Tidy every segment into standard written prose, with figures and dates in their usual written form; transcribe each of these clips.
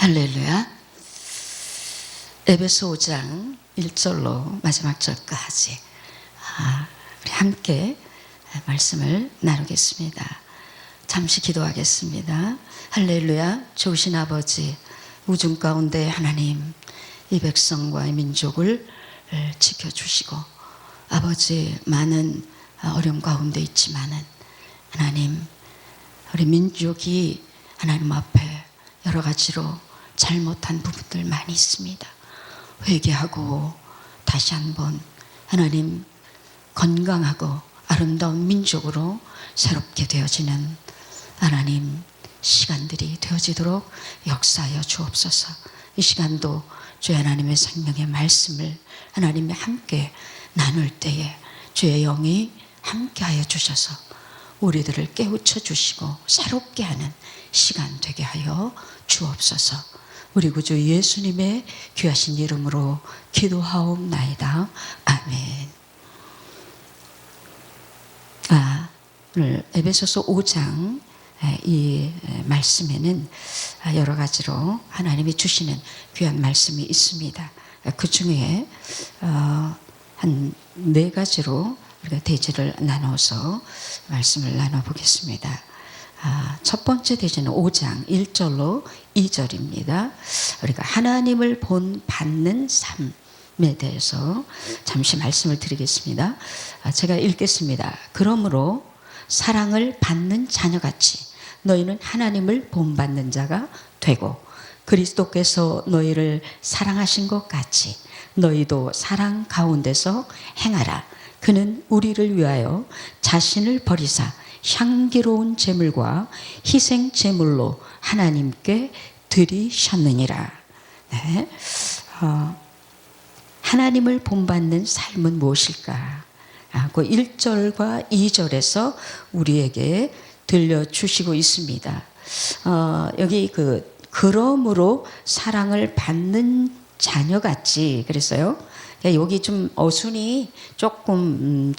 할렐루야. 에베소 5장 1절로 마지막 절까지 우리 함께 말씀을 나누겠습니다. 잠시 기도하겠습니다. 할렐루야. 좋으신 아버지, 우중 가운데 하나님, 이 백성과 이 민족을 지켜주시고, 아버지, 많은 어려움 가운데 있지만은 하나님, 우리 민족이 하나님 앞에 여러 가지로 잘못한 부분들 많이 있습니다. 회개하고 다시 한번 하나님 건강하고 아름다운 민족으로 새롭게 되어지는 하나님 시간들이 되어지도록 역사하여 주옵소서. 이 시간도 주의 하나님의 생명의 말씀을 하나님이 함께 나눌 때에 주의 영이 함께하여 주셔서 우리들을 깨우쳐 주시고 새롭게 하는 시간 되게 하여 주옵소서. 우리 구주 예수님의 귀하신 이름으로 기도하옵나이다. 아멘. 오늘 에베소서 5장 이 말씀에는 여러 가지로 하나님이 주시는 귀한 말씀이 있습니다. 그 중에 한 4가지로 우리가 대지를 나눠서 말씀을 나눠보겠습니다. 첫 번째 대지는 5장 1절로 2절입니다. 우리가 하나님을 본받는 삶에 대해서 잠시 말씀을 드리겠습니다. 제가 읽겠습니다. 그러므로 사랑을 받는 자녀같이 너희는 하나님을 본받는 자가 되고 그리스도께서 너희를 사랑하신 것 같이 너희도 사랑 가운데서 행하라. 그는 우리를 위하여 자신을 버리사 향기로운 제물과 희생 제물로 하나님께 드리셨느니라. 네. 하나님을 본받는 삶은 무엇일까? 그 1절과 2절에서 우리에게 들려주시고 있습니다. 여기 그러므로 사랑을 받는 자녀같이 그랬어요. 여기 좀 어순이 조금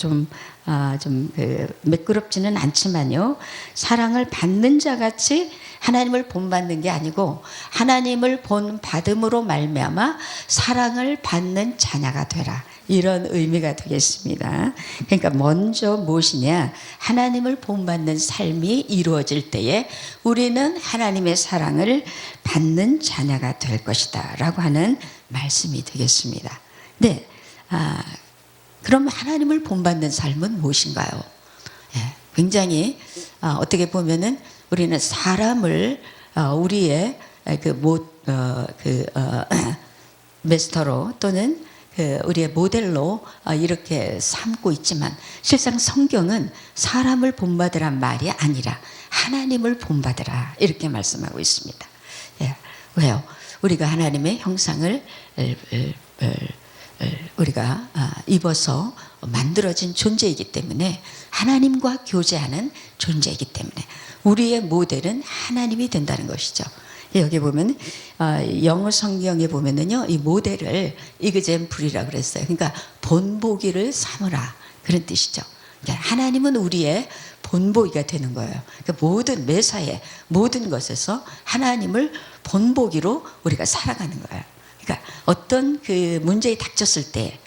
매끄럽지는 않지만요. 사랑을 받는 자같이 하나님을 본받는 게 아니고 하나님을 본받음으로 말미암아 사랑을 받는 자녀가 되라. 이런 의미가 되겠습니다. 그러니까 먼저 무엇이냐? 하나님을 본받는 삶이 이루어질 때에 우리는 하나님의 사랑을 받는 자녀가 될 것이다 라고 하는 말씀이 되겠습니다. 네, 그럼 하나님을 본받는 삶은 무엇인가요? 굉장히 어떻게 보면은 우리는 사람을 우리의 메스터로 또는 우리의 모델로 이렇게 삼고 있지만 실상 성경은 사람을 본받으란 말이 아니라 하나님을 본받으라 이렇게 말씀하고 있습니다. 왜요? 우리가 하나님의 형상을 우리가 입어서 만들어진 존재이기 때문에 하나님과 교제하는 존재이기 때문에 우리의 모델은 하나님이 된다는 것이죠. 여기 보면 영어 성경에 보면은요 이 모델을 이그젬플이라고 그랬어요. 그러니까 본보기를 삼으라 그런 뜻이죠. 그러니까 하나님은 우리의 본보기가 되는 거예요. 그러니까 모든 매사에 모든 것에서 하나님을 본보기로 우리가 살아가는 거예요. 그러니까 어떤 문제에 닥쳤을 때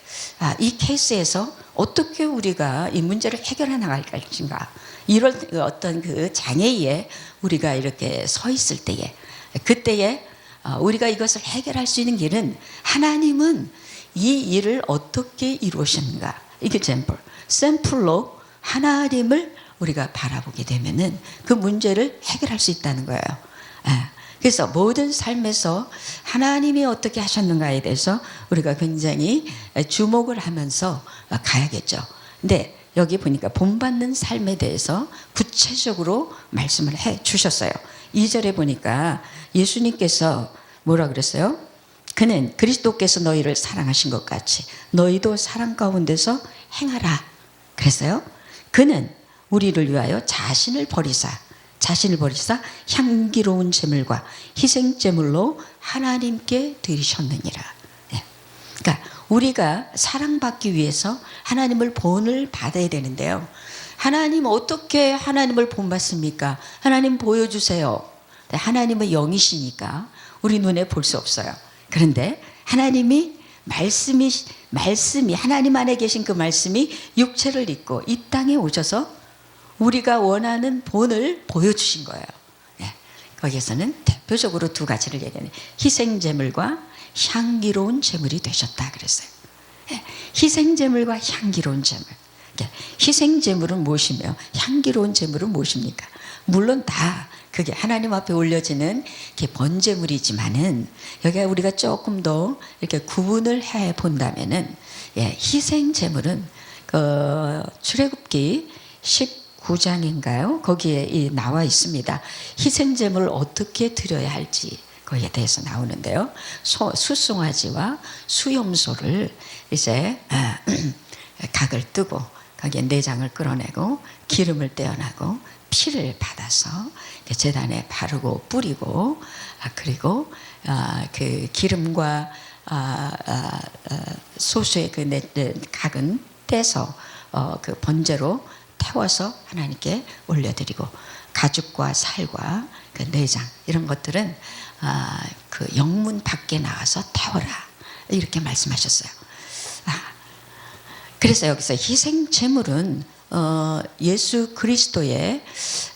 이 케이스에서 어떻게 우리가 이 문제를 해결해 나갈 것인가 이런 어떤 장애에 우리가 이렇게 서 있을 때에 그때에 우리가 이것을 해결할 수 있는 길은 하나님은 이 일을 어떻게 이루셨는가 이게 샘플로 하나님을 우리가 바라보게 되면은 그 문제를 해결할 수 있다는 거예요. 그래서 모든 삶에서 하나님이 어떻게 하셨는가에 대해서 우리가 굉장히 주목을 하면서 가야겠죠. 근데 여기 보니까 본받는 삶에 대해서 구체적으로 말씀을 해 주셨어요. 2절에 보니까 예수님께서 뭐라 그랬어요? 그는 그리스도께서 너희를 사랑하신 것 같이 너희도 사랑 가운데서 행하라 그랬어요. 그는 우리를 위하여 자신을 버리사 향기로운 제물과 희생 제물로 하나님께 드리셨느니라. 그러니까 우리가 사랑받기 위해서 하나님을 본을 받아야 되는데요. 하나님 어떻게 하나님을 본받습니까? 하나님 보여주세요. 하나님은 영이시니까 우리 눈에 볼 수 없어요. 그런데 하나님이 말씀이 하나님 안에 계신 그 말씀이 육체를 입고 이 땅에 오셔서 우리가 원하는 본을 보여주신 거예요. 예. 거기에서는 대표적으로 두 가지를 얘기하는 희생제물과 향기로운 제물이 되셨다 그랬어요. 예. 희생제물과 향기로운 제물. 희생제물은 무엇이며 향기로운 제물은 무엇입니까? 물론 다 그게 하나님 앞에 올려지는 번제물이지만은 여기 우리가 조금 더 이렇게 구분을 해 본다면은 희생제물은 출애굽기 19장인가요? 거기에 나와 있습니다. 희생제물을 어떻게 드려야 할지 거기에 대해서 나오는데요. 수송아지와 수염소를 이제 각을 뜨고 거기에 내장을 끌어내고 기름을 떼어내고 피를 받아서 제단에 바르고 뿌리고 그리고 그 기름과 소수의 그 각은 떼서 그 번제로 태워서 하나님께 올려드리고 가죽과 살과 그 내장 이런 것들은 그 영문 밖에 나와서 태워라 이렇게 말씀하셨어요. 그래서 여기서 희생 제물은 예수 그리스도의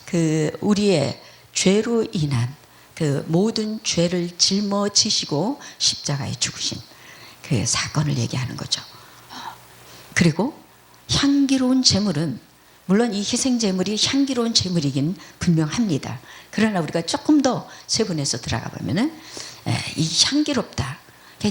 그 우리의 죄로 인한 그 모든 죄를 짊어지시고 십자가에 죽으신 그 사건을 얘기하는 거죠. 그리고 향기로운 제물은 물론 이 희생 제물이 향기로운 제물이긴 분명합니다. 그러나 우리가 조금 더 세분해서 들어가 보면은 이 향기롭다.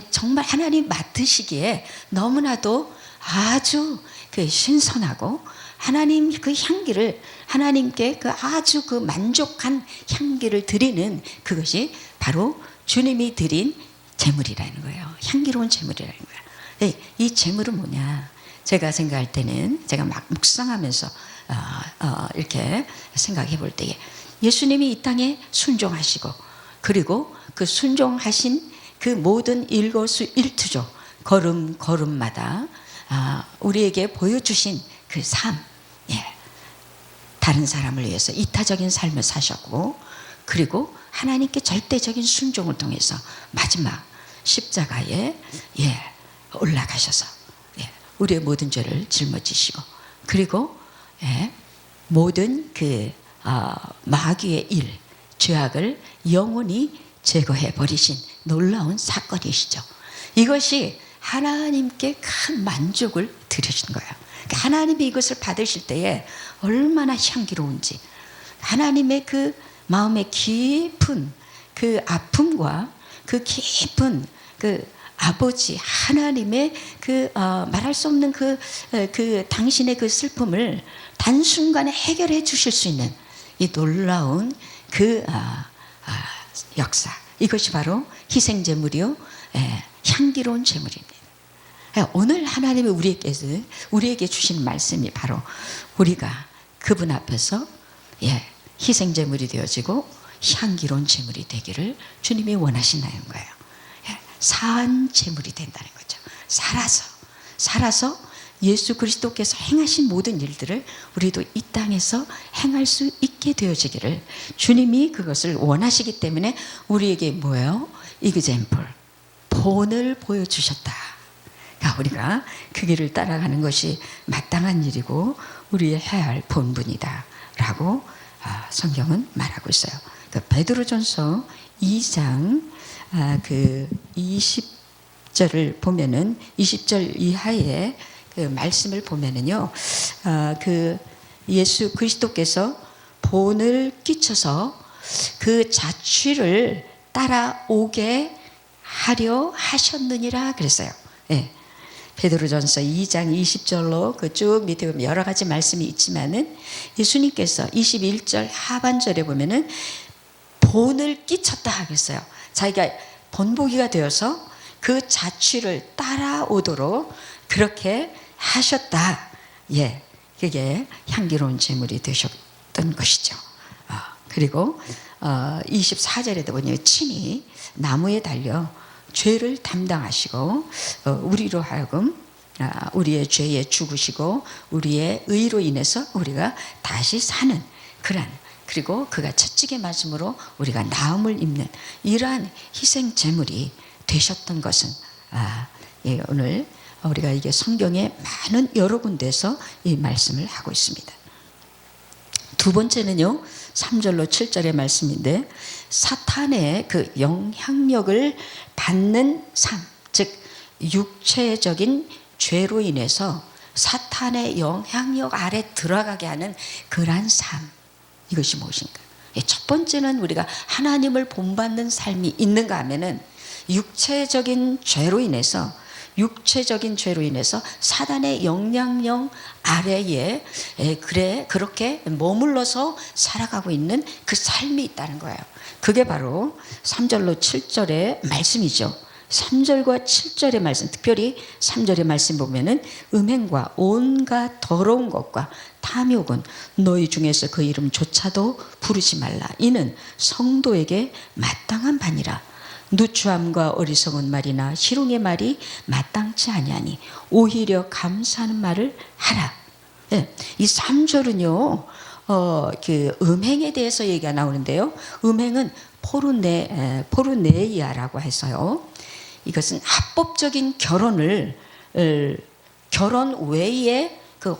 정말 하나님 맡으시기에 너무나도 아주 그 신선하고 하나님 그 향기를 하나님께 그 아주 그 만족한 향기를 드리는 그것이 바로 주님이 드린 제물이라는 거예요. 향기로운 제물이라는 거예요. 이 제물은 뭐냐? 제가 생각할 때는 제가 막 묵상하면서 이렇게 생각해 볼 때에 예수님이 이 땅에 순종하시고 그리고 그 순종하신 그 모든 일거수일투족 걸음마다 우리에게 보여주신 그 삶, 다른 사람을 위해서 이타적인 삶을 사셨고 그리고 하나님께 절대적인 순종을 통해서 마지막 십자가에 올라가셔서 우리의 모든 죄를 짊어지시고 그리고 모든 그 마귀의 일, 죄악을 영원히 제거해 버리신 놀라운 사건이시죠. 이것이 하나님께 큰 만족을 드리신 거예요. 그러니까 하나님이 이것을 받으실 때에 얼마나 향기로운지 하나님의 그 마음의 깊은 그 아픔과 그 깊은 그 아버지 하나님의 그 말할 수 없는 그 당신의 그 슬픔을 단순간에 해결해 주실 수 있는 이 놀라운 그 역사, 이것이 바로 희생제물이요 향기로운 제물입니다. 오늘 하나님이 우리에게 주신 말씀이 바로 우리가 그분 앞에서 희생제물이 되어지고 향기로운 제물이 되기를 주님이 원하시나요? 거예요. 사한 제물이 된다는 거죠. 살아서 예수 그리스도께서 행하신 모든 일들을 우리도 이 땅에서 행할 수 있게 되어지기를 주님이 그것을 원하시기 때문에 우리에게 뭐예요? example, 본을 보여주셨다. 우리가 그 길을 따라가는 것이 마땅한 일이고 우리의 해야 할 본분이다 라고 성경은 말하고 있어요. 베드로전서 2장 그 20절을 보면은 20절 이하의 그 말씀을 보면은요, 그 예수 그리스도께서 본을 끼쳐서 그 자취를 따라오게 하려 하셨느니라 그랬어요. 베드로전서 2장 20절로 그 쭉 밑에 보면 여러 가지 말씀이 있지만은 예수님께서 21절 하반절에 보면은 본을 끼쳤다 그랬어요. 자기가 본보기가 되어서 그 자취를 따라오도록 그렇게 하셨다. 그게 향기로운 제물이 되셨던 것이죠. 그리고 24절에도 보니 친히 나무에 달려 죄를 담당하시고 우리로 하여금 우리의 죄에 죽으시고 우리의 의로 인해서 우리가 다시 사는 그런 그리고 그가 채찍에 맞음으로 우리가 나음을 입는 이러한 희생 제물이 되셨던 것은 예, 오늘 우리가 이게 성경에 많은 여러 군데에서 이 말씀을 하고 있습니다. 두 번째는요, 3절로 7절의 말씀인데, 사탄의 그 영향력을 받는 삶, 즉 육체적인 죄로 인해서 사탄의 영향력 아래 들어가게 하는 그러한 삶, 이것이 무엇인가? 첫 번째는 우리가 하나님을 본받는 삶이 있는가 하면은 육체적인 죄로 인해서 사단의 영향력 아래에 그렇게 머물러서 살아가고 있는 그 삶이 있다는 거예요. 그게 바로 3절로 7절의 말씀이죠. 3절과 7절의 말씀, 특별히 3절의 말씀 보면은 음행과 온갖 더러운 것과 탐욕은 너희 중에서 그 이름조차도 부르지 말라. 이는 성도에게 마땅한 바니라. 누추함과 어리석은 말이나 희롱의 말이 마땅치 아니하니 오히려 감사하는 말을 하라. 네, 이 3절은요, 그 음행에 대해서 얘기가 나오는데요. 음행은 포르네이아라고 해서요. 이것은 합법적인 결혼을 결혼 외에 그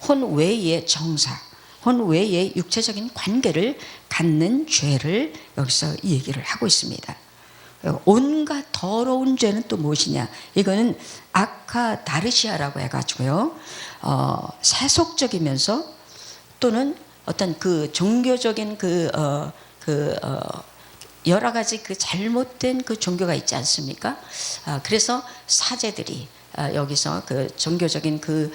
혼 외의 정사, 혼 외의 육체적인 관계를 갖는 죄를 여기서 얘기를 하고 있습니다. 온갖 더러운 죄는 또 무엇이냐? 이거는 아카다르시아라고 해가지고요, 세속적이면서 또는 어떤 그 종교적인 여러 가지 그 잘못된 그 종교가 있지 않습니까? 그래서 사제들이 여기서 그 종교적인 그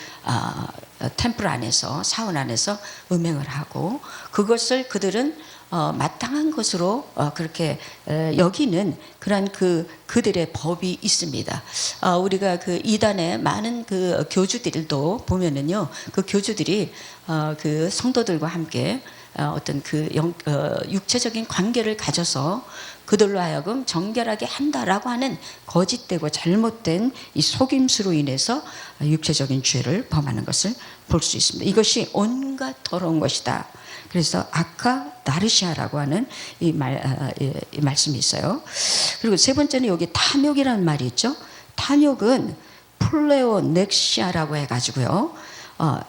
템플 안에서, 사원 안에서 음행을 하고, 그것을 그들은 마땅한 것으로 그렇게 여기는 그런 그들의 법이 있습니다. 우리가 그 이단의 많은 그 교주들도 보면은요, 그 교주들이 그 성도들과 함께 어떤 그 육체적인 관계를 가져서 그들로 하여금 정결하게 한다라고 하는 거짓되고 잘못된 이 속임수로 인해서 육체적인 죄를 범하는 것을 볼 수 있습니다. 이것이 온갖 더러운 것이다. 그래서 아카다르시아라고 하는 이 말씀이 있어요. 그리고 세 번째는 여기 탐욕이라는 말이 있죠. 탐욕은 플레오넥시아라고 해가지고요,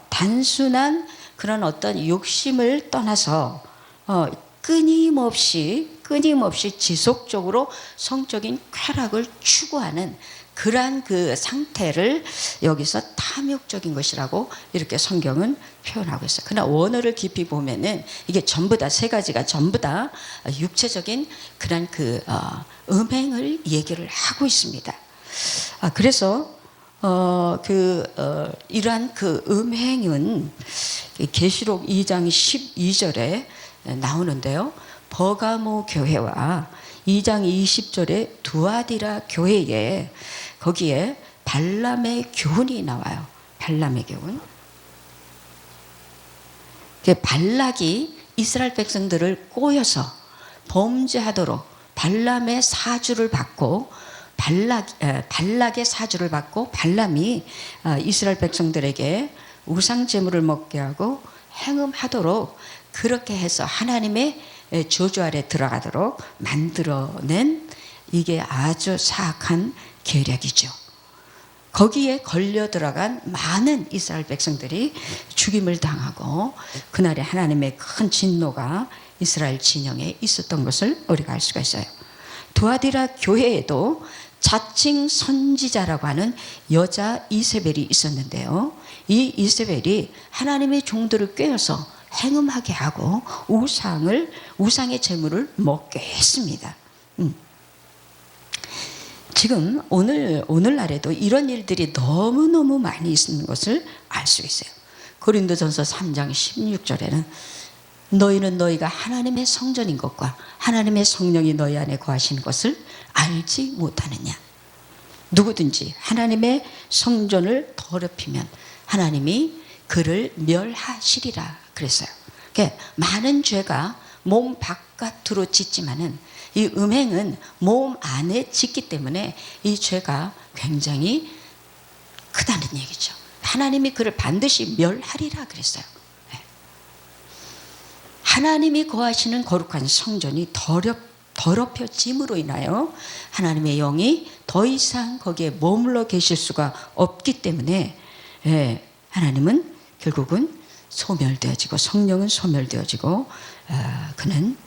단순한 그런 어떤 욕심을 떠나서 끊임없이 지속적으로 성적인 쾌락을 추구하는 그러한 그 상태를 여기서 탐욕적인 것이라고 이렇게 성경은 표현하고 있어요. 그러나 원어를 깊이 보면은 이게 전부 다 세 가지가 전부 다 육체적인 그런 그 음행을 얘기를 하고 있습니다. 그래서 이러한 그 음행은 계시록 2장 12절에 나오는데요. 버가모 교회와 2장 20절에 두아디라 교회에 거기에 발람의 교훈이 나와요. 발람의 교훈. 발락이 이스라엘 백성들을 꼬여서 범죄하도록 발람의 사주를 받고 발락의 사주를 받고 발람이 이스라엘 백성들에게 우상 제물을 먹게 하고 행음하도록 그렇게 해서 하나님의 저주 아래 들어가도록 만들어낸, 이게 아주 사악한 계략이죠. 거기에 걸려 들어간 많은 이스라엘 백성들이 죽임을 당하고 그날에 하나님의 큰 진노가 이스라엘 진영에 있었던 것을 우리가 알 수가 있어요. 두아디라 교회에도 자칭 선지자라고 하는 여자 이세벨이 있었는데요. 이 이세벨이 하나님의 종들을 꿰어서 행음하게 하고 우상의 제물을 먹게 했습니다. 지금 오늘날에도 이런 일들이 너무너무 많이 있는 것을 알 수 있어요. 고린도전서 3장 16절에는 너희는 너희가 하나님의 성전인 것과 하나님의 성령이 너희 안에 거하시는 것을 알지 못하느냐. 누구든지 하나님의 성전을 더럽히면 하나님이 그를 멸하시리라 그랬어요. 그러니까 많은 죄가 몸 바깥으로 짓지만은 이 음행은 몸 안에 짓기 때문에 이 죄가 굉장히 크다는 얘기죠. 하나님이 그를 반드시 멸하리라 그랬어요. 하나님이 거하시는 거룩한 성전이 더럽혀짐으로 인하여 하나님의 영이 더 이상 거기에 머물러 계실 수가 없기 때문에 하나님은 결국은 소멸되어지고 성령은 소멸되어지고 그는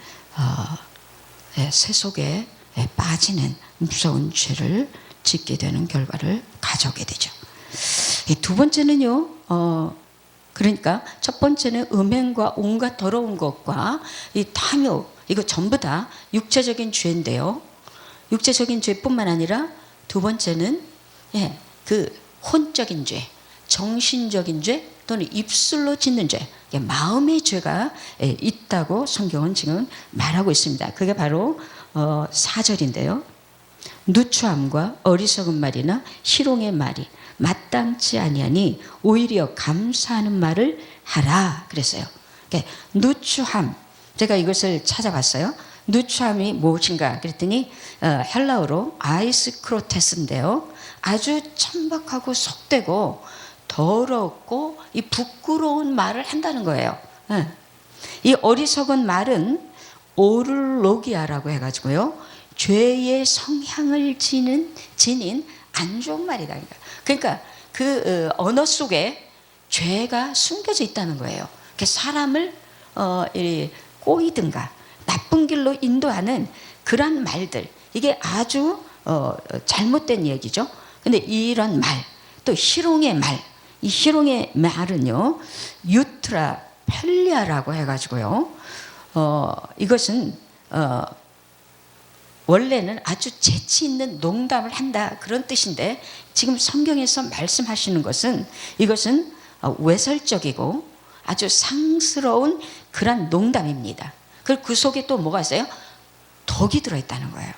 세속에 빠지는 무서운 죄를 짓게 되는 결과를 가져오게 되죠. 두 번째는요, 그러니까 첫 번째는 음행과 온갖 더러운 것과 이 탐욕, 이거 전부 다 육체적인 죄인데요. 육체적인 죄뿐만 아니라 두 번째는 그 혼적인 죄, 정신적인 죄 또는 입술로 짓는 죄, 마음의 죄가 있다고 성경은 지금 말하고 있습니다. 그게 바로 4절인데요. 누추함과 어리석은 말이나 희롱의 말이 마땅치 아니하니 오히려 감사하는 말을 하라 그랬어요. 누추함, 제가 이것을 찾아봤어요. 누추함이 무엇인가 그랬더니 헬라어로 아이스크로테스인데요. 아주 천박하고 속되고 더럽고 이 부끄러운 말을 한다는 거예요. 이 어리석은 말은 오를로기아라고 해가지고요, 죄의 성향을 지닌 안 좋은 말이다. 그러니까 그 언어 속에 죄가 숨겨져 있다는 거예요. 사람을 꼬이든가 나쁜 길로 인도하는 그런 말들, 이게 아주 잘못된 얘기죠. 근데 이런 말, 또 희롱의 말, 이 희롱의 말은요, 유트라 펠리아라고 해가지고요, 이것은 원래는 아주 재치 있는 농담을 한다 그런 뜻인데, 지금 성경에서 말씀하시는 것은 이것은 외설적이고 아주 상스러운 그런 농담입니다. 그 속에 또 뭐가 있어요? 독이 들어있다는 거예요.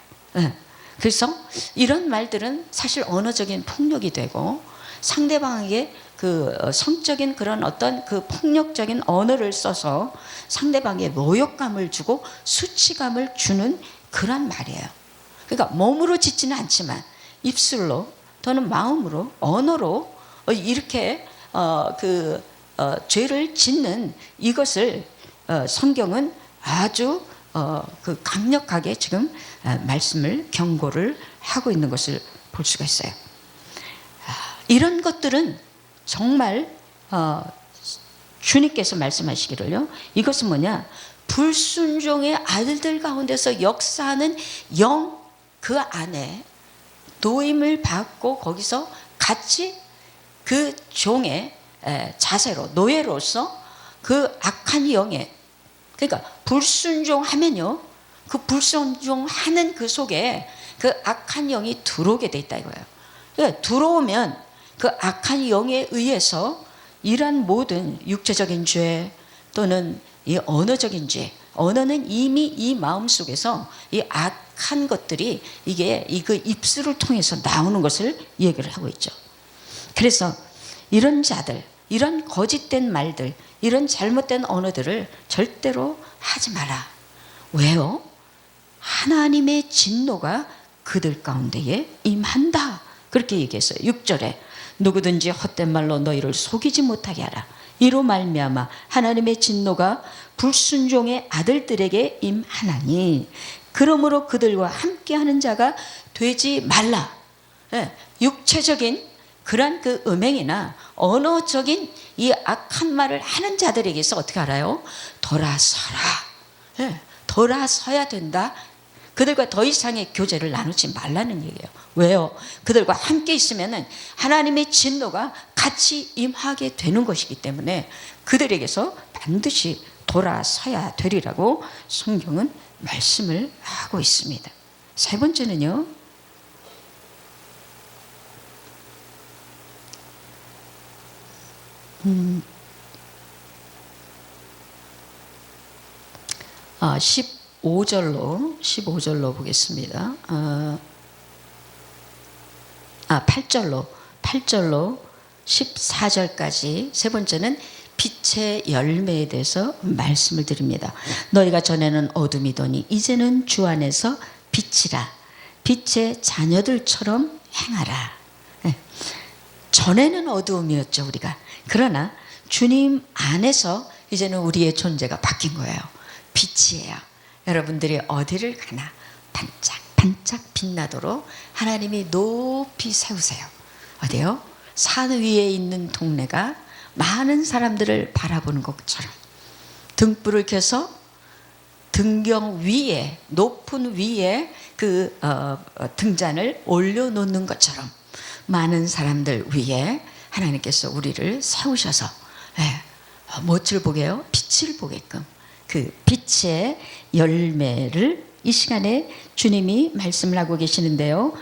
그래서 이런 말들은 사실 언어적인 폭력이 되고 상대방에게 그 성적인 그런 어떤 그 폭력적인 언어를 써서 상대방에 모욕감을 주고 수치감을 주는 그런 말이에요. 그러니까 몸으로 짓지는 않지만 입술로 또는 마음으로, 언어로 이렇게 죄를 짓는 이것을 성경은 아주 그 강력하게 지금 말씀을 경고를 하고 있는 것을 볼 수가 있어요. 이런 것들은 정말 주님께서 말씀하시기를요, 이것은 뭐냐, 불순종의 아들들 가운데서 역사하는 영, 그 안에 노임을 받고 거기서 같이 그 종의 자세로, 노예로서 그 악한 영에, 그러니까 불순종하면요, 그 불순종하는 그 속에 그 악한 영이 들어오게 돼 있다 이거예요. 그러니까 들어오면 그 악한 영에 의해서 이러한 모든 육체적인 죄 또는 이 언어적인 죄, 언어는 이미 이 마음 속에서 이 악한 것들이 이게 그 입술을 통해서 나오는 것을 얘기를 하고 있죠. 그래서 이런 자들, 이런 거짓된 말들, 이런 잘못된 언어들을 절대로 하지 마라. 왜요? 하나님의 진노가 그들 가운데에 임한다. 그렇게 얘기했어요. 6절에 누구든지 헛된 말로 너희를 속이지 못하게 하라. 이로 말미암아 하나님의 진노가 불순종의 아들들에게 임하나니 그러므로 그들과 함께하는 자가 되지 말라. 육체적인 그런 그 음행이나 언어적인 이 악한 말을 하는 자들에게서 어떻게 알아요? 돌아서라. 돌아서야 된다. 그들과 더 이상의 교제를 나누지 말라는 얘기예요. 왜요? 그들과 함께 있으면 하나님의 진노가 같이 임하게 되는 것이기 때문에 그들에게서 반드시 돌아서야 되리라고 성경은 말씀을 하고 있습니다. 세 번째는요, 15절로 보겠습니다. 8절로 14절까지 세 번째는 빛의 열매에 대해서 말씀을 드립니다. 너희가 전에는 어둠이더니 이제는 주 안에서 빛이라. 빛의 자녀들처럼 행하라. 전에는 어두움이었죠, 우리가. 그러나 주님 안에서 이제는 우리의 존재가 바뀐 거예요. 빛이에요. 여러분들이 어디를 가나 반짝반짝 빛나도록 하나님이 높이 세우세요. 어디요? 산 위에 있는 동네가 많은 사람들을 바라보는 것처럼 등불을 켜서 등경 위에, 높은 위에 그 등잔을 올려놓는 것처럼 많은 사람들 위에 하나님께서 우리를 세우셔서 무엇을 보게요? 빛을 보게끔 그 빛의 열매를 이 시간에 주님이 말씀을 하고 계시는데요.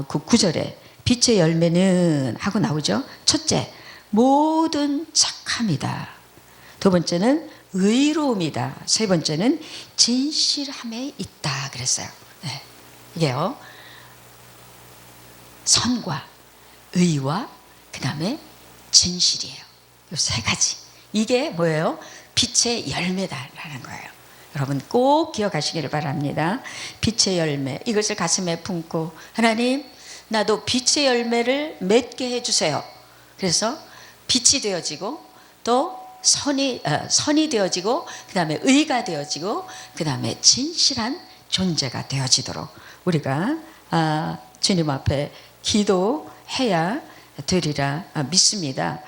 그 9절에 빛의 열매는 하고 나오죠. 첫째, 모든 착함이다. 두 번째는 의로움이다. 세 번째는 진실함에 있다 그랬어요. 네. 이게요, 선과 의와 그 다음에 진실이에요. 이 세 가지. 이게 뭐예요? 빛의 열매다라는 거예요. 여러분 꼭 기억하시기를 바랍니다. 빛의 열매, 이것을 가슴에 품고 하나님, 나도 빛의 열매를 맺게 해주세요. 그래서 빛이 되어지고 또 선이 되어지고 그 다음에 의가 되어지고 그 다음에 진실한 존재가 되어지도록 우리가 주님 앞에 기도해야 되리라 믿습니다.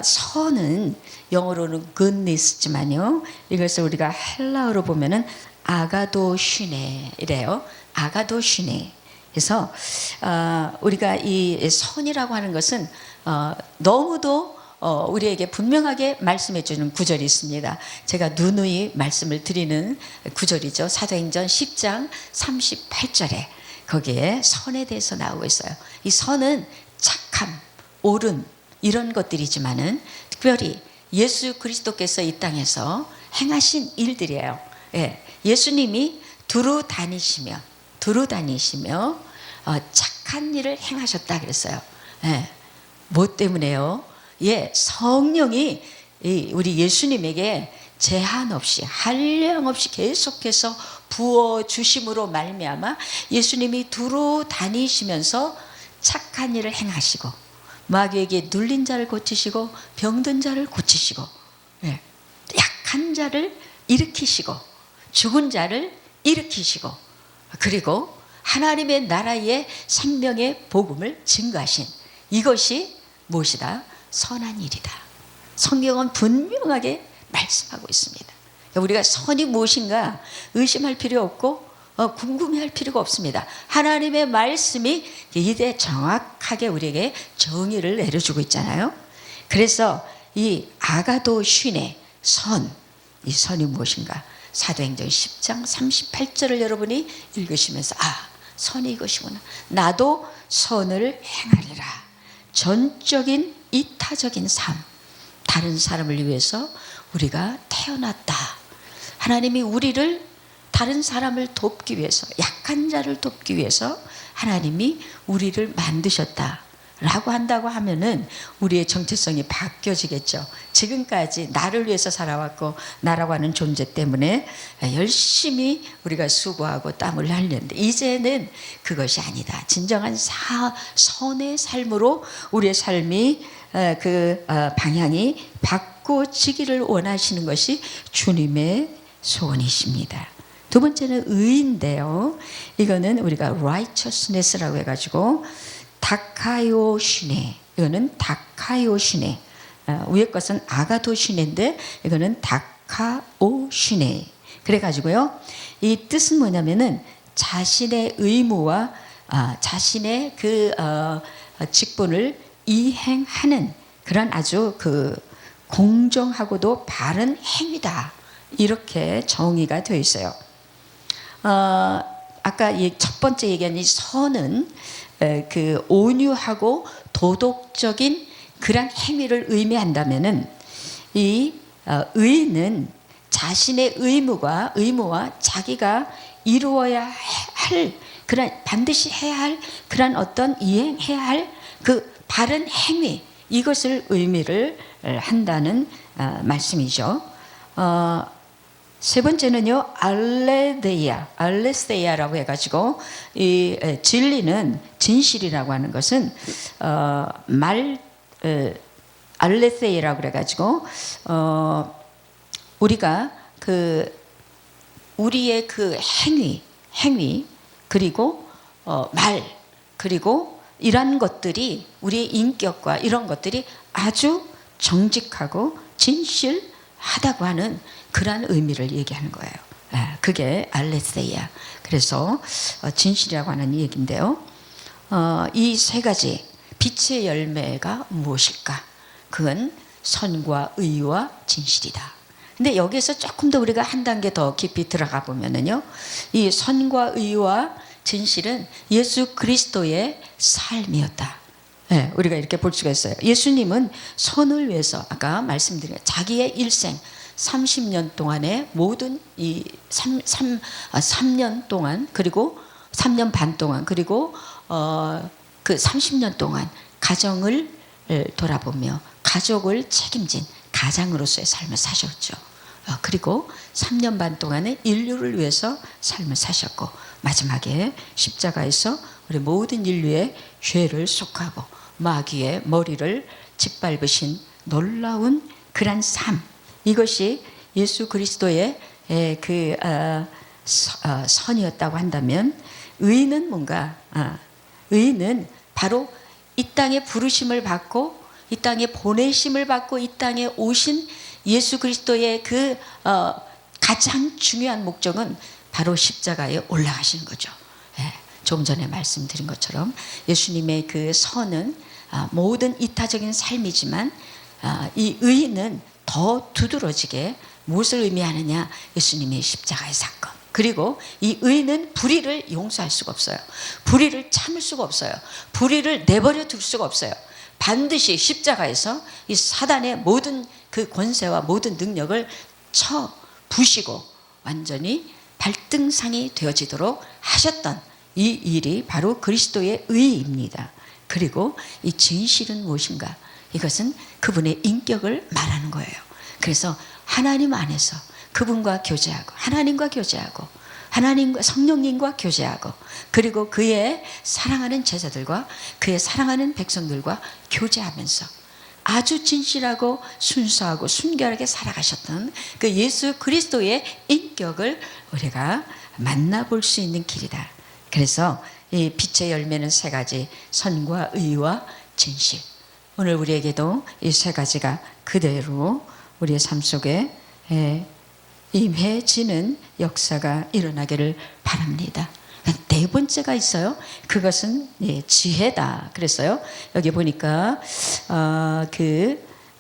선은 영어로는 goodness지만요, 이것을 우리가 헬라어로 보면은 아가도슈네 이래요. 아가도슈네. 그래서 우리가 이 선이라고 하는 것은 너무도 우리에게 분명하게 말씀해 주는 구절이 있습니다. 제가 누누이 말씀을 드리는 구절이죠. 사도행전 10장 38절에 거기에 선에 대해서 나오고 있어요. 이 선은 착함, 옳음 이런 것들이지만은 특별히 예수 그리스도께서 이 땅에서 행하신 일들이에요. 예수님이 두루 다니시며 착한 일을 행하셨다 그랬어요. 뭐 때문에요? 성령이 우리 예수님에게 제한 없이 한량 없이 계속해서 부어 주심으로 말미암아 예수님이 두루 다니시면서 착한 일을 행하시고 마귀에게 눌린 자를 고치시고 병든 자를 고치시고 약한 자를 일으키시고 죽은 자를 일으키시고 그리고 하나님의 나라의 생명의 복음을 증거하신 이것이 무엇이다? 선한 일이다. 성경은 분명하게 말씀하고 있습니다. 우리가 선이 무엇인가 의심할 필요 없고 궁금해할 필요가 없습니다. 하나님의 말씀이 이제 정확하게 우리에게 정의를 내려주고 있잖아요. 그래서 이 아가도슈네 선, 이 선이 무엇인가? 사도행전 10장 38절을 여러분이 읽으시면서 선이 이것이구나. 나도 선을 행하리라. 전적인 이타적인 삶, 다른 사람을 위해서 우리가 태어났다. 하나님이 우리를 다른 사람을 돕기 위해서, 약한 자를 돕기 위해서 하나님이 우리를 만드셨다 라고 한다고 하면은 우리의 정체성이 바뀌어지겠죠. 지금까지 나를 위해서 살아왔고 나라고 하는 존재 때문에 열심히 우리가 수고하고 땀을 흘렸는데 이제는 그것이 아니다. 진정한 선의 삶으로 우리의 삶이 방향이 바꿔지기를 원하시는 것이 주님의 소원이십니다. 두 번째는 의인데요. 이거는 우리가 righteousness라고 해가지고 다카요시네, 이거는 다카요시네. 위에 것은 아가도시네인데 이거는 다카오시네. 그래가지고요, 이 뜻은 뭐냐면은 자신의 의무와 자신의 직분을 이행하는 그런 아주 공정하고도 바른 행위다. 이렇게 정의가 되어 있어요. 아까 첫 번째 얘기한 이 선은 온유하고 도덕적인 그런 행위를 의미한다면은 이 의는 자신의 의무와 자기가 이루어야 할 그런 반드시 해야 할 그런 어떤 이행해야 할 그 바른 행위, 이것을 의미를 한다는 말씀이죠. 세 번째는요, 알레세이아라고 해가지고 이 진리는 진실이라고 하는 것은 알레세이라고 그래가지고 우리가 우리의 행위 그리고 말 그리고 이런 것들이 우리의 인격과 이런 것들이 아주 정직하고 진실하다고 하는 그러한 의미를 얘기하는 거예요. 그게 알레세이야. 그래서 진실이라고 하는 얘기인데요. 이 세 가지 빛의 열매가 무엇일까? 그건 선과 의와 진실이다. 근데 여기서 조금 더 우리가 한 단계 더 깊이 들어가 보면은요, 이 선과 의와 진실은 예수 그리스도의 삶이었다. 우리가 이렇게 볼 수가 있어요. 예수님은 선을 위해서 아까 말씀드린 자기의 일생 30년 동안의 모든 이 3년 동안 그리고 3년 반 동안 그리고 그 30년 동안 가정을 돌아보며 가족을 책임진 가장으로서의 삶을 사셨죠. 그리고 3년 반 동안은 인류를 위해서 삶을 사셨고 마지막에 십자가에서 우리 모든 인류의 죄를 속하고 마귀의 머리를 짓밟으신 놀라운 그런 삶, 이것이 예수 그리스도의 선이었다고 한다면 의는 뭔가? 의는 바로 이 땅에 부르심을 받고 이 땅에 보내심을 받고 이 땅에 오신 예수 그리스도의 가장 중요한 목적은 바로 십자가에 올라가시는 거죠. 조금 전에 말씀드린 것처럼 예수님의 그 선은 모든 이타적인 삶이지만 이 의는 더 두드러지게 무엇을 의미하느냐? 예수님의 십자가의 사건. 그리고 이 의는 불의를 용서할 수가 없어요. 불의를 참을 수가 없어요. 불의를 내버려 둘 수가 없어요. 반드시 십자가에서 이 사단의 모든 그 권세와 모든 능력을 쳐 부시고 완전히 발등상이 되어지도록 하셨던 이 일이 바로 그리스도의 의입니다. 그리고 이 진실은 무엇인가? 이것은 그분의 인격을 말하는 거예요. 그래서 하나님 안에서 그분과 교제하고 하나님과 교제하고 하나님과 성령님과 교제하고 그리고 그의 사랑하는 제자들과 그의 사랑하는 백성들과 교제하면서 아주 진실하고 순수하고 순결하게 살아가셨던 그 예수 그리스도의 인격을 우리가 만나볼 수 있는 길이다. 그래서 이 빛의 열매는 세 가지, 선과 의와 진실. 오늘 우리에게도 이 세 가지가 그대로 우리의 삶 속에 임해지는 역사가 일어나기를 바랍니다. 네 번째가 있어요. 그것은 지혜다. 그랬어요. 여기 보니까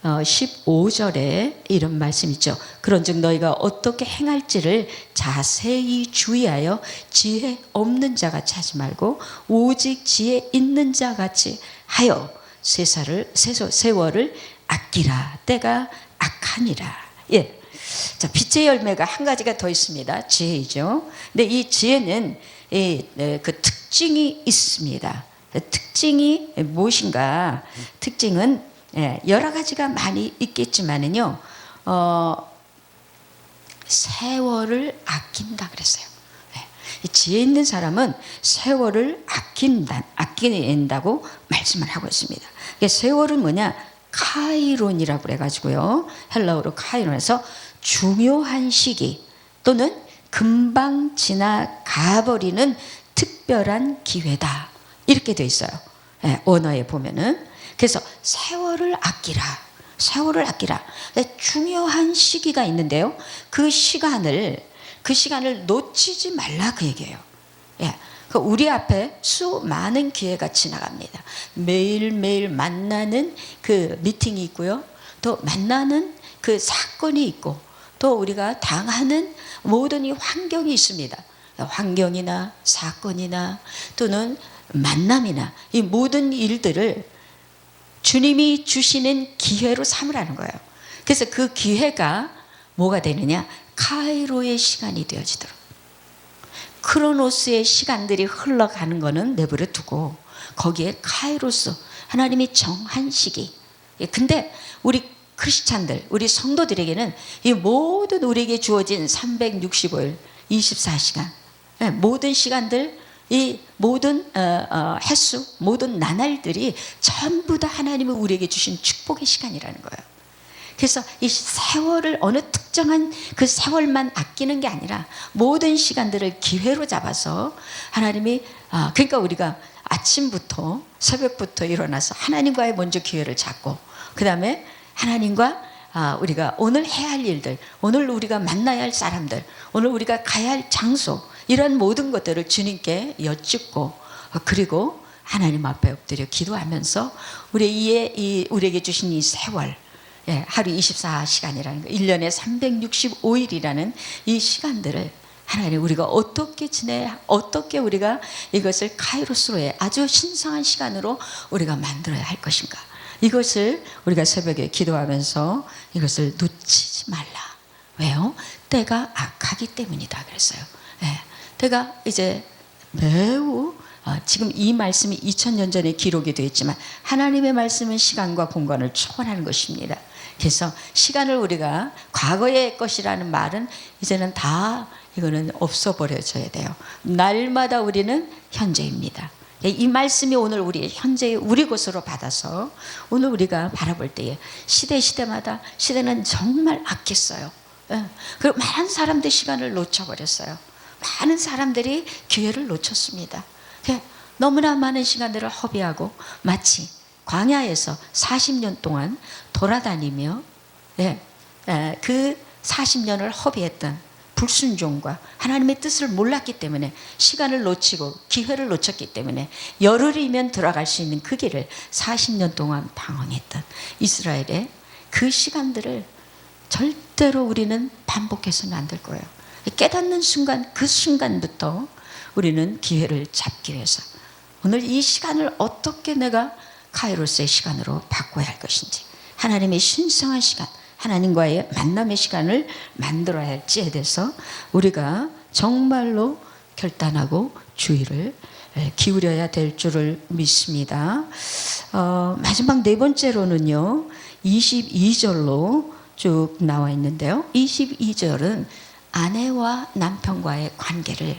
15절에 이런 말씀 있죠. 그런즉 너희가 어떻게 행할지를 자세히 주의하여 지혜 없는 자같이 하지 말고 오직 지혜 있는 자같이 하여 세월을 아끼라. 때가 악하니라. 자, 빛의 열매가 한 가지가 더 있습니다. 지혜이죠. 근데 이 지혜는 그 특징이 있습니다. 특징이 무엇인가? 특징은 여러 가지가 많이 있겠지만은요, 세월을 아낀다 그랬어요. 지혜 있는 사람은 세월을 아낀다고 말씀을 하고 있습니다. 세월은 뭐냐? 카이론이라고 그래가지고요. 헬라어로 카이론에서 중요한 시기 또는 금방 지나가버리는 특별한 기회다. 이렇게 돼 있어요. 언어에 보면은. 그래서 세월을 아끼라. 세월을 아끼라. 중요한 시기가 있는데요. 그 시간을 놓치지 말라 그 얘기예요. 우리 앞에 수많은 기회가 지나갑니다. 매일매일 만나는 그 미팅이 있고요. 또 만나는 그 사건이 있고 또 우리가 당하는 모든 이 환경이 있습니다. 환경이나 사건이나 또는 만남이나 이 모든 일들을 주님이 주시는 기회로 삼으라는 거예요. 그래서 그 기회가 뭐가 되느냐? 카이로의 시간이 되어지도록. 크로노스의 시간들이 흘러가는 거는 내버려 두고 거기에 카이로스, 하나님이 정한 시기. 근데 우리 크리스찬들, 우리 성도들에게는 이 모든 우리에게 주어진 365일, 24시간, 모든 시간들, 이 모든 횟수, 모든 나날들이 전부 다 하나님이 우리에게 주신 축복의 시간이라는 거예요. 그래서 이 세월을 어느 특정한 그 세월만 아끼는 게 아니라 모든 시간들을 기회로 잡아서 하나님이 그러니까 우리가 아침부터 새벽부터 일어나서 하나님과의 먼저 기회를 잡고 그 다음에 하나님과 우리가 오늘 해야 할 일들, 오늘 우리가 만나야 할 사람들, 오늘 우리가 가야 할 장소, 이런 모든 것들을 주님께 여쭙고 그리고 하나님 앞에 엎드려 기도하면서 우리에게 주신 이 세월, 하루 24시간이라는 거, 1년에 365일이라는 이 시간들을 하나님 우리가 어떻게 어떻게 우리가 이것을 카이로스로의 아주 신성한 시간으로 우리가 만들어야 할 것인가. 이것을 우리가 새벽에 기도하면서 이것을 놓치지 말라. 왜요? 때가 악하기 때문이다 그랬어요. 때가 이제 매우 지금 이 말씀이 2000년 전에 기록이 되어 있지만 하나님의 말씀은 시간과 공간을 초월하는 것입니다. 그래서 시간을 우리가 과거의 것이라는 말은 이제는 다 이거는 없어버려져야 돼요. 날마다 우리는 현재입니다. 이 말씀이 오늘 우리 현재의 우리 것으로 받아서 오늘 우리가 바라볼 때에 시대마다 시대는 정말 아꼈어요. 그리고 많은 사람들 시간을 놓쳐버렸어요. 많은 사람들이 기회를 놓쳤습니다. 너무나 많은 시간들을 허비하고 마치 광야에서 40년 동안 돌아다니며 그 40년을 허비했던 불순종과 하나님의 뜻을 몰랐기 때문에 시간을 놓치고 기회를 놓쳤기 때문에 열흘이면 들어갈 수 있는 그 길을 40년 동안 방황했던 이스라엘의 그 시간들을 절대로 우리는 반복해서는 안 될 거예요. 깨닫는 순간, 그 순간부터 우리는 기회를 잡기 위해서 오늘 이 시간을 어떻게 내가 카이로스의 시간으로 바꿔야 할 것인지, 하나님의 신성한 시간, 하나님과의 만남의 시간을 만들어야 할지에 대해서 우리가 정말로 결단하고 주의를 기울여야 될 줄을 믿습니다. 마지막 네 번째로는요, 22절로 쭉 나와 있는데요. 22절은 아내와 남편과의 관계를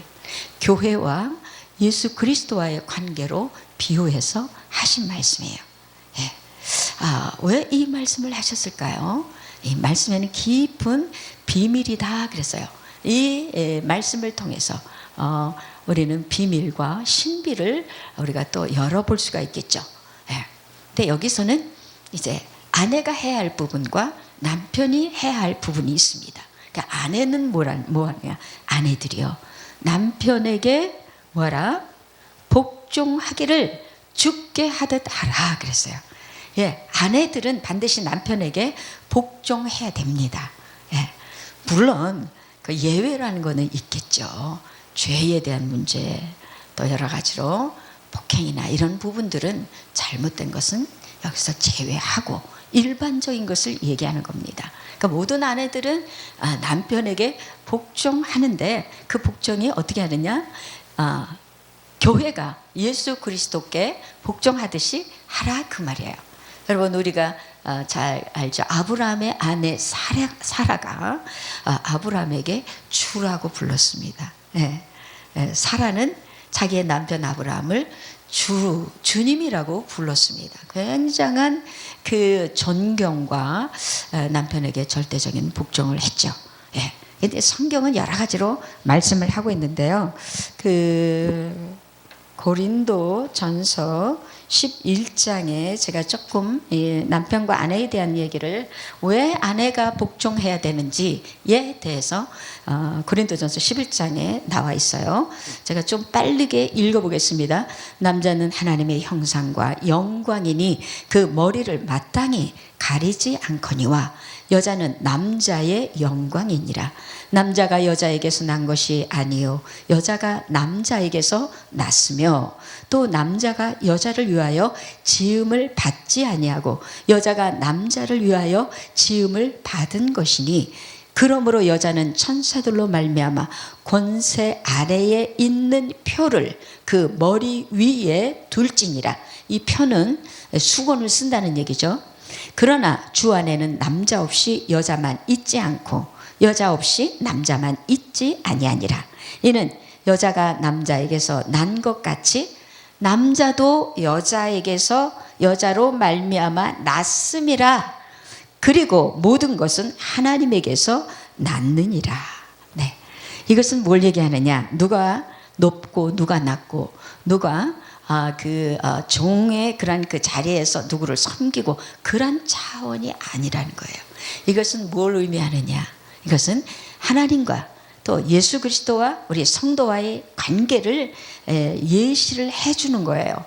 교회와 예수 그리스도와의 관계로 비유해서 하신 말씀이에요. 왜 이 말씀을 하셨을까요? 이 말씀에는 깊은 비밀이다 그랬어요. 이 말씀을 통해서 우리는 비밀과 신비를 우리가 또 열어볼 수가 있겠죠. 근데 여기서는 이제 아내가 해야 할 부분과 남편이 해야 할 부분이 있습니다. 그러니까 아내는 뭐하냐? 아내들이요, 남편에게 뭐하라? 복종하기를 주께 하듯 하라 그랬어요. 아내들은 반드시 남편에게 복종해야 됩니다. 물론 그 예외라는 거는 있겠죠. 죄에 대한 문제, 또 여러 가지로 폭행이나 이런 부분들은 잘못된 것은 여기서 제외하고 일반적인 것을 얘기하는 겁니다. 그러니까 모든 아내들은 남편에게 복종하는데 그 복종이 어떻게 하느냐? 교회가 예수 그리스도께 복종하듯이 하라 그 말이에요. 여러분 우리가 잘 알죠. 아브라함의 아내 사라가 아브라함에게 주라고 불렀습니다. 사라는 자기의 남편 아브라함을 주님이라고 불렀습니다. 굉장한 그 존경과 남편에게 절대적인 복종을 했죠. 근데 성경은 여러 가지로 말씀을 하고 있는데요. 그 고린도 전서 11장에 제가 조금 남편과 아내에 대한 얘기를, 왜 아내가 복종해야 되는지에 대해서 고린도전서 11장에 나와 있어요. 제가 좀 빠르게 읽어보겠습니다. 남자는 하나님의 형상과 영광이니 그 머리를 마땅히 가리지 않거니와 여자는 남자의 영광이니라. 남자가 여자에게서 난 것이 아니요 여자가 남자에게서 났으며 또 남자가 여자를 위하여 지음을 받지 아니하고 여자가 남자를 위하여 지음을 받은 것이니 그러므로 여자는 천사들로 말미암아 권세 아래에 있는 표를 그 머리 위에 둘지니라. 이 표는 수건을 쓴다는 얘기죠. 그러나 주 안에는 남자 없이 여자만 있지 않고 여자 없이 남자만 있지 아니하니라. 이는 여자가 남자에게서 난 것 같이 남자도 여자에게서 여자로 말미암아 났음이라. 그리고 모든 것은 하나님에게서 났느니라. 네. 이것은 뭘 얘기하느냐? 누가 높고 누가 낮고 누가 종의 그런 그 자리에서 누구를 섬기고 그런 차원이 아니라는 거예요. 이것은 뭘 의미하느냐? 이것은 하나님과 또 예수 그리스도와 우리 성도와의 관계를 예시를 해주는 거예요.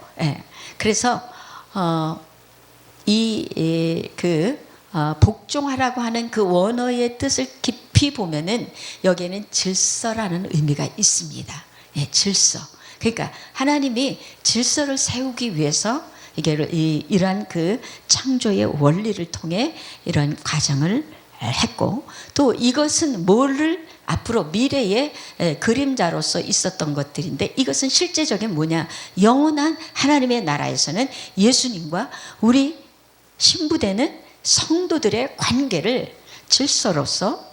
그래서 복종하라고 하는 그 원어의 뜻을 깊이 보면은 여기에는 질서라는 의미가 있습니다. 질서. 그러니까 하나님이 질서를 세우기 위해서 이러한 그 창조의 원리를 통해 이런 과정을 했고, 또 이것은 뭐를 앞으로 미래의 그림자로서 있었던 것들인데, 이것은 실제적인 뭐냐? 영원한 하나님의 나라에서는 예수님과 우리 신부되는 성도들의 관계를 질서로서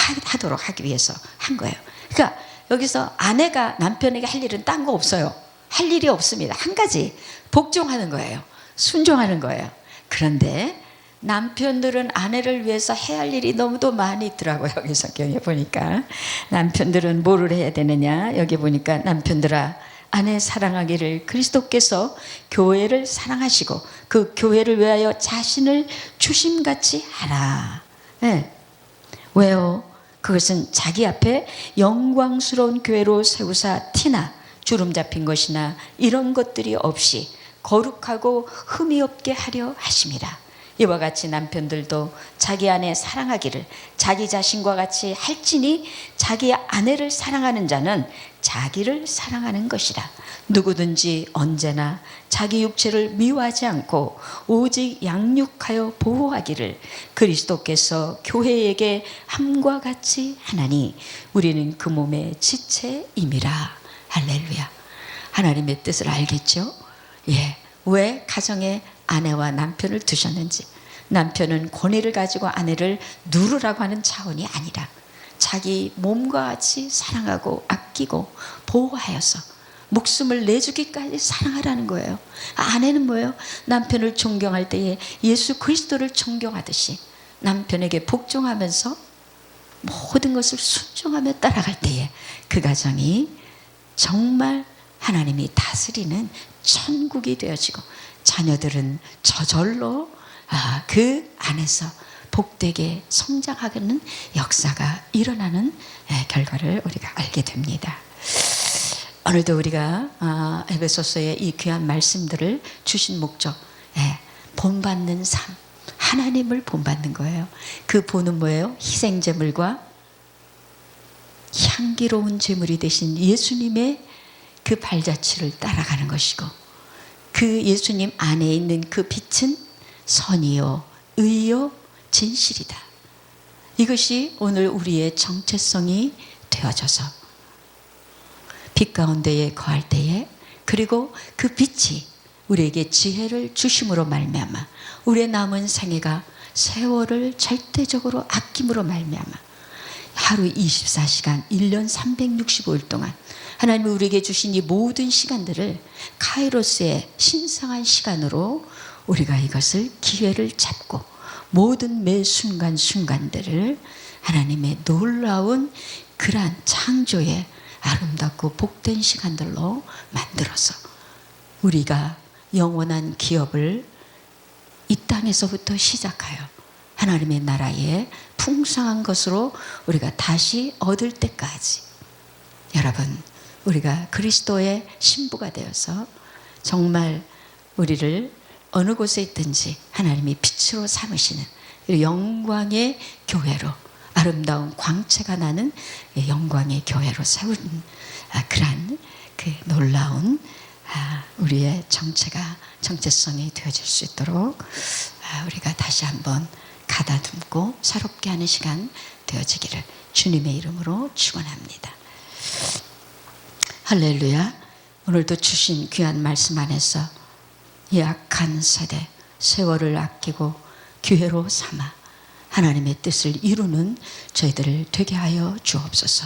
하도록 하기 위해서 한 거예요. 그러니까 여기서 아내가 남편에게 할 일은 딴 거 없어요. 할 일이 없습니다. 한 가지, 복종하는 거예요. 순종하는 거예요. 그런데 남편들은 아내를 위해서 해야 할 일이 너무도 많이 있더라고요. 여기 성경에 보니까 남편들은 뭐를 해야 되느냐? 여기 보니까 남편들아, 아내 사랑하기를 그리스도께서 교회를 사랑하시고 그 교회를 위하여 자신을 주심같이 하라. 네. 왜요? 그것은 자기 앞에 영광스러운 교회로 세우사 티나 주름 잡힌 것이나 이런 것들이 없이 거룩하고 흠이 없게 하려 하심이라. 이와 같이 남편들도 자기 아내 사랑하기를 자기 자신과 같이 할지니 자기 아내를 사랑하는 자는 자기를 사랑하는 것이라. 누구든지 언제나 자기 육체를 미워하지 않고 오직 양육하여 보호하기를 그리스도께서 교회에게 함과 같이 하나니 우리는 그 몸의 지체임이라. 할렐루야. 하나님의 뜻을 알겠죠? 왜 가정에 아내와 남편을 두셨는지. 남편은 권위를 가지고 아내를 누르라고 하는 차원이 아니라 자기 몸과 같이 사랑하고 아끼고 보호하여서 목숨을 내주기까지 사랑하라는 거예요. 아내는 뭐예요? 남편을 존경할 때에 예수 그리스도를 존경하듯이 남편에게 복종하면서 모든 것을 순종하며 따라갈 때에 그 가정이 정말 하나님이 다스리는 천국이 되어지고 자녀들은 저절로 그 안에서 복되게 성장하는 역사가 일어나는 결과를 우리가 알게 됩니다. 오늘도 우리가 에베소서의 이 귀한 말씀들을 주신 목적, 본받는 삶, 하나님을 본받는 거예요. 그 본은 뭐예요? 희생제물과 향기로운 제물이 되신 예수님의 그 발자취를 따라가는 것이고, 그 예수님 안에 있는 그 빛은 선이요 의요 진실이다. 이것이 오늘 우리의 정체성이 되어져서 빛 가운데에 거할 때에, 그리고 그 빛이 우리에게 지혜를 주심으로 말미암아 우리의 남은 생애가 세월을 절대적으로 아낌으로 말미암아 하루 24시간 1년 365일 동안 하나님이 우리에게 주신 이 모든 시간들을 카이로스의 신성한 시간으로 우리가 이것을 기회를 잡고 모든 매 순간순간들을 하나님의 놀라운 그러한 창조의 아름답고 복된 시간들로 만들어서 우리가 영원한 기업을 이 땅에서부터 시작하여 하나님의 나라의 풍성한 것으로 우리가 다시 얻을 때까지, 여러분, 우리가 그리스도의 신부가 되어서 정말 우리를 어느 곳에 있든지 하나님이 빛으로 삼으시는 영광의 교회로, 아름다운 광채가 나는 영광의 교회로 세운 그러한 그 놀라운 우리의 정체성이 되어질 수 있도록 우리가 다시 한번 가다듬고 새롭게 하는 시간 되어지기를 주님의 이름으로 축원합니다. 할렐루야. 오늘도 주신 귀한 말씀 안에서 이 악한 세대, 세월을 아끼고 기회로 삼아 하나님의 뜻을 이루는 저희들을 되게 하여 주옵소서.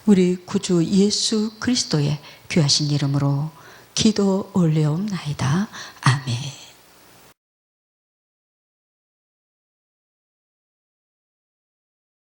우리 구주 예수 그리스도의 귀하신 이름으로 기도 올려옵나이다. 아멘.